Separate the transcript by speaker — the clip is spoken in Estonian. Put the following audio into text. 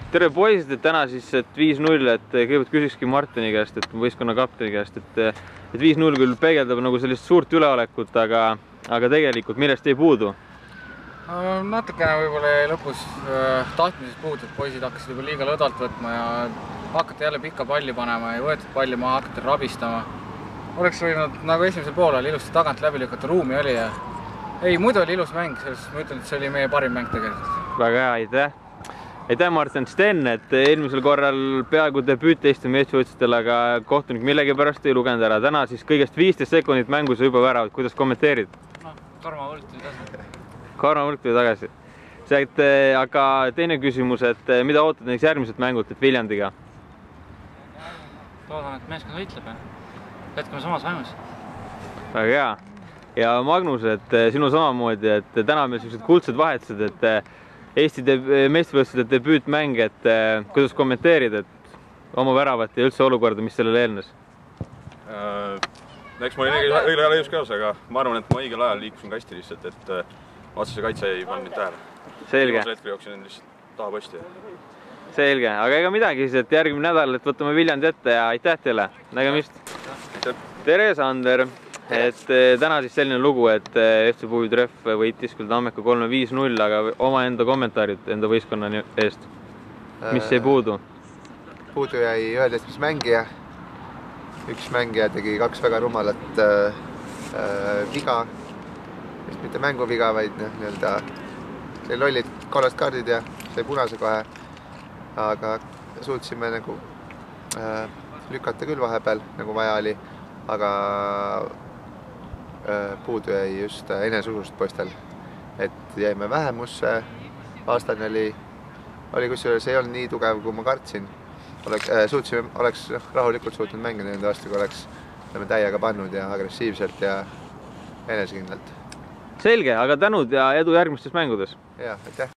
Speaker 1: tere poisid, et täna siis 5-0, et kõigepealt küsikski Martini käest, et võistkonna kapteni käest, et 5-0 küll peegeldab nagu sellist suurt üleolekut, aga tegelikult millest ei puudu?
Speaker 2: Natukene võib-olla lõpus tahtmisest puudu, et poisid hakkasid juba liiga lõdvalt võtma ja hakati jälle pikka palli panema ja võetud palli maha, hakati rabistama. Oleks võinud nagu esimesel poolel ilusti tagant läbi lükata, ruumi oli ja ei, muidu oli ilus mäng, sellest ma ütlen, et see oli meie parim mäng tegelikult.
Speaker 1: Väga hea, aitäh! Aitäh, Martin! Sten, et eelmisel korral peaaegu debüüt Eesti meestvõistlustel, aga kohtunik millegi pärast ei lugenud ära. Täna siis kõigest 15 sekundit mängus juba väravad. Kuidas kommenteerid?
Speaker 2: Karma võlt tuli tagasi.
Speaker 1: Karma võlt tuli tagasi. Aga teine küsimus, et mida ootad näiteks järgmiselt mängult, et Viljandiga?
Speaker 2: Loodan, et meeskond võitleb ja jätkame samas vaimus.
Speaker 1: Väga hea. Ja Magnus, et sinu samamoodi, et täna meil sellised kuldsed vahetused, et Eesti meestvõistluste debüütmäng, et kuidas kommenteerid, et oma väravat ja üldse olukorda, mis sellele eelnes?
Speaker 3: Eks ma olin õigel ajal õigus käes, aga ma arvan, et ma õigel ajal liikusin kasti lihtsalt, et vastase kaitse ei pannud mind tähele.
Speaker 1: Selge.
Speaker 3: Viimasel hetkel jooksin lihtsalt taha posti.
Speaker 1: Selge, aga ega midagi siis, et järgmine nädal, et võtame Viljandi ette ja aitäh teile, nägemist! Tere, Sander! Et täna siis selline lugu, et FC Puvi Tref võitis küll Tammeka 3-5-0, aga oma enda kommentaarid enda võistkonna eest. Mis ei puudu?
Speaker 4: Puudu jäi 11 mängija. Üks mängija tegi 2 väga rumalat viga. Mitte mänguviga, vaid sai lollid kollast kaardid ja sai punase kohe. Aga suutsime nagu lükata küll vahepeal, nagu vaja oli. Aga puudu jäi just eneseusust poistel, et jäime vähemusse, vastane oli kusjuures ei olnud nii tugev, kui ma kartsin. Oleks rahulikult suutnud mängida nende vastu, kui oleks täiega pannud ja agressiivselt ja enesekindlalt.
Speaker 1: Selge, aga tänud ja edu järgmistes mängudes!
Speaker 4: Jah, aitäh!